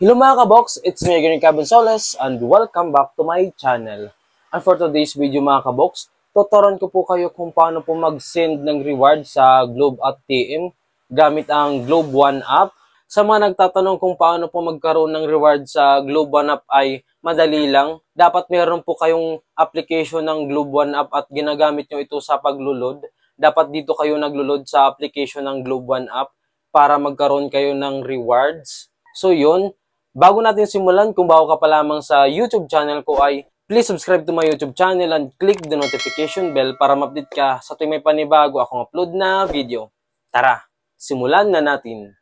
Hello mga kabox, it's me again, Kevin Soles, and welcome back to my channel. And for today's video mga kabox, tuturuan ko po kayo kung paano po mag-send ng reward sa Globe at TM gamit ang Globe One app. Sa mga nagtatanong kung paano po magkaroon ng reward sa Globe One app ay madali lang. Dapat meron po kayong application ng Globe One app at ginagamit nyo ito sa paglulod. Dapat dito kayo naglulod sa application ng Globe One app para magkaroon kayo ng rewards. So yun. Bago natin simulan, kung bago ka pa lamang sa YouTube channel ko ay please subscribe to my YouTube channel and click the notification bell para ma-update ka sa tuwing may panibago akong upload na video. Tara, simulan na natin.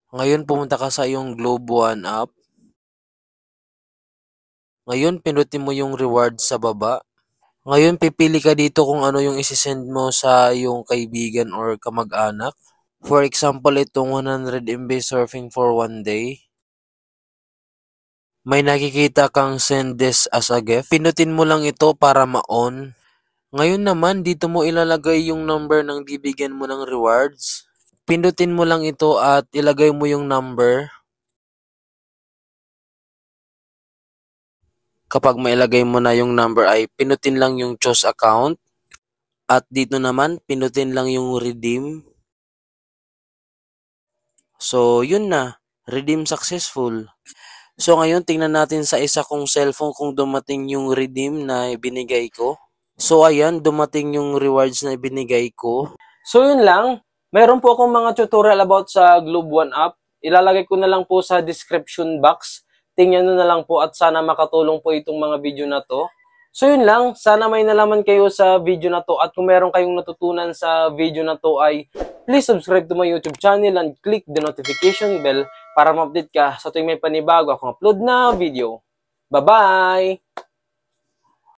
Ngayon pumunta ka sa iyong Globe One app. Ngayon pinutin mo yung reward sa baba. Ngayon pipili ka dito kung ano yung isisend mo sa iyong kaibigan or kamag-anak. For example, itong 100 MB surfing for 1 day. May nakikita kang send this as a gift. Pinutin mo lang ito para ma-on. Ngayon naman, dito mo ilalagay yung number ng bibigyan mo ng rewards. Pindutin mo lang ito at ilagay mo yung number. Kapag mailagay mo na yung number ay pinutin lang yung choose account. At dito naman, pinutin lang yung redeem. So, yun na. Redeem successful. So, ngayon, tingnan natin sa isa kong cellphone kung dumating yung redeem na ibinigay ko. So, ayan, dumating yung rewards na ibinigay ko. So yun lang. Meron po akong mga tutorial about sa Globe One app. Ilalagay ko na lang po sa description box. Tingnan nyo na lang po at sana makatulong po itong mga video na to. So yun lang, sana may nalaman kayo sa video na to at kung meron kayong natutunan sa video na to ay please subscribe to my YouTube channel and click the notification bell para ma-update ka sa tuwing may panibago akong upload na video. Bye-bye!